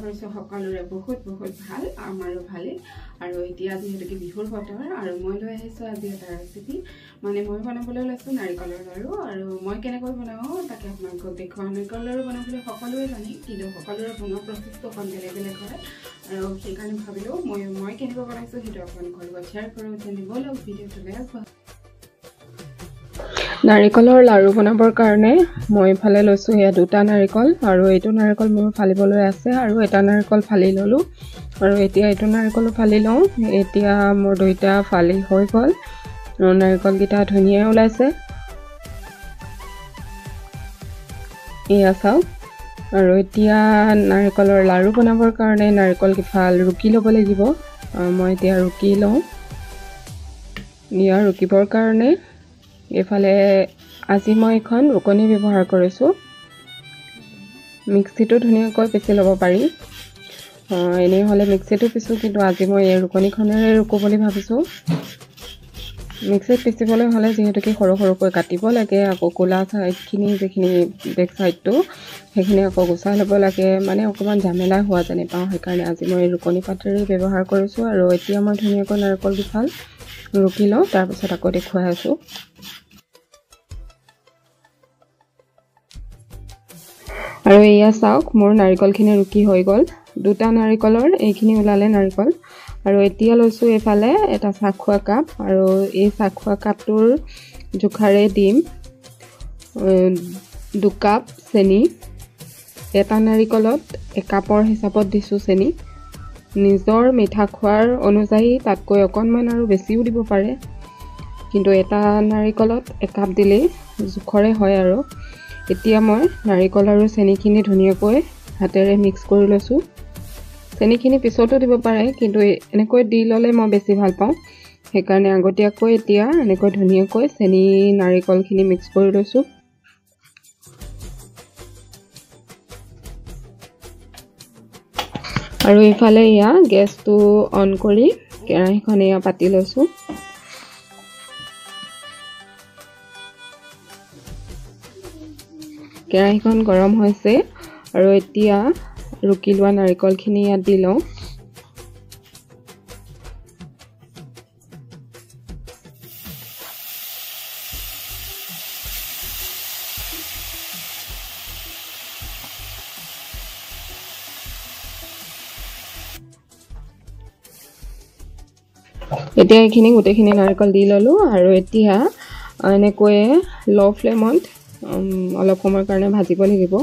কৰিছোঁ সকলোৰে বহুত ভাল আমাৰো ভালে আৰু এতিয়া যিহেতুকে বিহুৰ বতৰ আৰু মই লৈ আহিছোঁ আজি এটা ৰেচিপি মানে মই বনাবলৈ লৈছোঁ নাৰিকলৰ লাড়ু আৰু মই কেনেকৈ বনাওঁ তাকে আপোনালোকক দেখুৱাম। নাৰিকলৰ লাড়ু বনাবলৈ সকলোৱে জানে কিন্তু সকলোৰে বনোৱা প্ৰচেছটো অকণ বেলেগ বেলেগ হয় আৰু সেইকাৰণে ভাবিলোঁ মই কেনেকৈ বনাইছোঁ সেইটো আপোনালোকৰ লগত শ্বেয়াৰ কৰোঁ। তেনে বলক ভিডিঅ'টো লৈ নাৰিকলৰ লাড়ু বনাবৰ কাৰণে মই ফালে লৈছোঁ এয়া দুটা নাৰিকল আৰু এইটো নাৰিকল মোৰ ফালিবলৈ আছে আৰু এটা নাৰিকল ফালি ল'লোঁ আৰু এতিয়া এইটো নাৰিকলো ফালি লওঁ। এতিয়া মোৰ দুইটা ফালি হৈ গ'ল। নাৰিকলকেইটা ধুনীয়া ওলাইছে এয়া চাওক। আৰু এতিয়া নাৰিকলৰ লাড়ু বনাবৰ কাৰণে নাৰিকল কিফাল ৰুকি ল'ব লাগিব। মই এতিয়া ৰুকি লওঁ। ৰুকিবৰ কাৰণে এইফালে আজি মই এখন ৰুকনি ব্যৱহাৰ কৰিছোঁ। মিক্সিটো ধুনীয়াকৈ পিচি ল'ব পাৰি, এনেই হ'লে মিক্সিটো পিছোঁ, কিন্তু আজি মই এই ৰুকনিখনেৰে ৰুকো বুলি ভাবিছোঁ। মিক্সিত পিচিবলৈ হ'লে যিহেতুকে সৰু সৰুকৈ কাটিব লাগে, আকৌ ক'লা ছাইডখিনি যিখিনি বেক ছাইডটো সেইখিনি আকৌ গুচাই ল'ব লাগে, মানে অকণমান ঝামেলা হোৱা যেনে পাওঁ। সেইকাৰণে আজি মই ৰুকনি পাতেৰে ব্যৱহাৰ কৰিছোঁ। আৰু এতিয়া মই ধুনীয়াকৈ নাৰিকল দুফাল ৰুকি লওঁ, তাৰপিছত আকৌ দেখুৱাই আছোঁ। আৰু এয়া চাওক, মোৰ নাৰিকলখিনি ৰুকি হৈ গ'ল। দুটা নাৰিকলৰ এইখিনি ওলালে নাৰিকল। আৰু এতিয়া লৈছোঁ এইফালে এটা চাহখোৱা কাপ আৰু এই চাহখোৱা কাপটোৰ জোখাৰে দিম 2 কাপ চেনি। এটা নাৰিকলত 1 কাপৰ হিচাপত দিছোঁ চেনি। নিজৰ মিঠা খোৱাৰ অনুযায়ী তাতকৈ অকণমান আৰু বেছিও দিব পাৰে, কিন্তু এটা নাৰিকলত 1 কাপ দিলেই জোখৰে হয়। আৰু এতিয়া মই নাৰিকল আৰু চেনিখিনি ধুনীয়াকৈ হাতেৰে মিক্স কৰি লৈছোঁ। চেনিখিনি পিছতো দিব পাৰে, কিন্তু এনেকৈ দি ল'লে মই বেছি ভাল পাওঁ। সেইকাৰণে আগতীয়াকৈ এতিয়া এনেকৈ ধুনীয়াকৈ চেনি নাৰিকলখিনি মিক্স কৰি লৈছোঁ। আৰু ইফালে এয়া গেছটো অন কৰি কেৰাহীখন এয়া পাতি লৈছোঁ। কেৰাহীখন গৰম হৈছে আৰু এতিয়া ৰুকি লোৱা নাৰিকলখিনি ইয়াত দি লওঁ। এতিয়া এইখিনি গোটেইখিনি নাৰিকল দি ল'লোঁ আৰু এতিয়া এনেকৈয়ে ল' ফ্লেমত অলপ সময়ৰ কাৰণে ভাজিব লাগিব।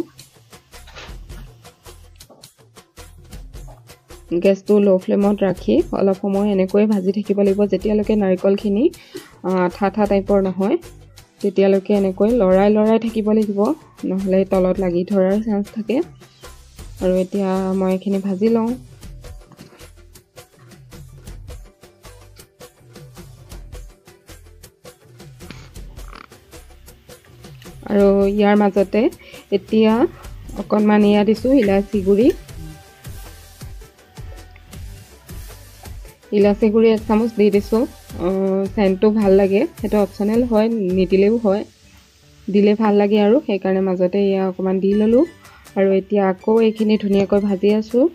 গেছটো ল' ফ্লেমত ৰাখি অলপ সময় এনেকৈয়ে ভাজি থাকিব লাগিব, যেতিয়ালৈকে নাৰিকলখিনি আঠা আঠা টাইপৰ নহয় তেতিয়ালৈকে এনেকৈ লৰাই থাকিব লাগিব, নহ'লে তলত লাগি ধৰাৰ চান্স থাকে। আৰু এতিয়া মই এইখিনি ভাজি লওঁ। আৰু ইয়াৰ মাজতে এতিয়া অকণমান এয়া দিছোঁ ইলাচি গুড়ি। ইলাচি গুড়ি 1 চামুচ দি দিছোঁ। চেণ্টটো ভাল লাগে, সেইটো অপশ্যনেল হয়, নিদিলেও হয়, দিলে ভাল লাগে আৰু সেইকাৰণে মাজতে এয়া অকণমান দি ল'লোঁ। আৰু এতিয়া আকৌ এইখিনি ধুনীয়াকৈ ভাজি আছোঁ।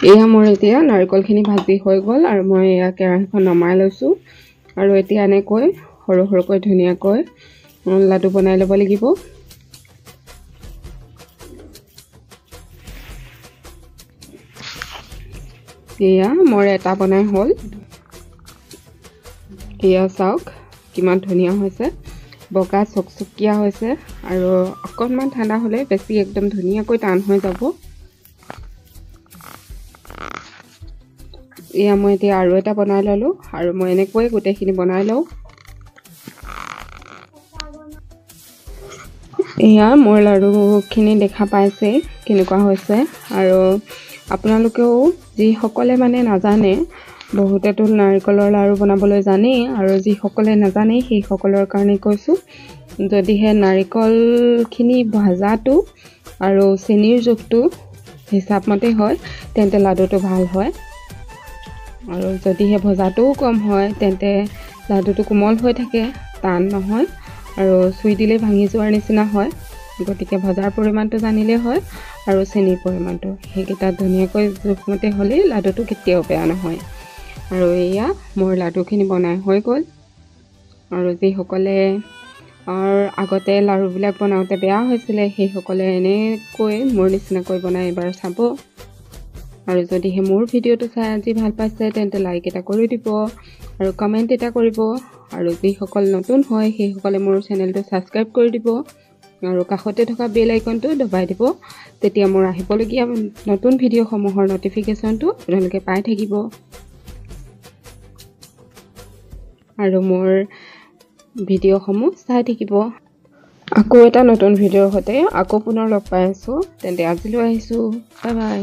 এয়া মোৰ এতিয়া নাৰিকলখিনি ভাজি হৈ গ'ল আৰু মই এয়া কেৰাহীখন নমাই লৈছোঁ। আৰু এতিয়া এনেকৈ সৰু সৰুকৈ ধুনীয়াকৈ লাডু বনাই ল'ব লাগিব। এয়া মোৰ এটা বনাই হ'ল। এয়া চাওক কিমান ধুনীয়া হৈছে, বগা চকচকীয়া হৈছে আৰু অকণমান ঠাণ্ডা হ'লে বেছি একদম ধুনীয়াকৈ টান হৈ যাব। এয়া মই এতিয়া আৰু এটা বনাই ল'লোঁ আৰু মই এনেকৈ গোটেইখিনি বনাই লওঁ। এয়া মোৰ লাড়ুখিনি দেখা পাইছে কেনেকুৱা হৈছে। আৰু আপোনালোকেও যিসকলে মানে নাজানে, বহুতেতো নাৰিকলৰ লাড়ু বনাবলৈ জানেই, আৰু যিসকলে নাজানে সেইসকলৰ কাৰণে কৈছোঁ, যদিহে নাৰিকলখিনি ভাজাটো আৰু চেনিৰ জোখটো হিচাপমতে হয় তেন্তে লাডুটো ভাল হয়, আৰু যদিহে ভজাটোও কম হয় তেন্তে লাডুটো কোমল হৈ থাকে, টান নহয়। আৰু চুই দিলে ভাঙি যোৱাৰ নিচিনা হয় গতিকে ভজাৰ পৰিমাণটো জানিলে হয় আৰু চেনিৰ পৰিমাণটো সেইকেইটা ধুনীয়াকৈ জোখমতে হ'লে লাডুটো কেতিয়াও বেয়া নহয় আৰু এয়া মোৰ লাডুখিনি বনাই হৈ গ'ল আৰু যিসকলে আগতে লাড়ুবিলাক বনাওঁতে বেয়া হৈছিলে সেইসকলে এনেকৈ মোৰ নিচিনাকৈ বনাই এবাৰ চাব আৰু যদিহে মোৰ ভিডিঅ'টো চাই আজি ভাল পাইছে তেন্তে লাইক এটা কৰি দিব আৰু কমেণ্ট এটা কৰিব আৰু যিসকল নতুন হয় সেইসকলে মোৰ চেনেলটো ছাবস্ক্ৰাইব কৰি দিব আৰু কাষতে থকা বেল আইকনটো দবাই দিব তেতিয়া মোৰ আহিবলগীয়া নতুন ভিডিঅ'সমূহৰ নটিফিকেশ্যনটো আপোনালোকে পাই থাকিব আৰু মোৰ ভিডিঅ'সমূহ চাই থাকিব আকৌ এটা নতুন ভিডিঅ'ৰ সৈতে আকৌ পুনৰ লগ পাই আছোঁ তেন্তে আজিলৈ আহিছোঁ বাই বাই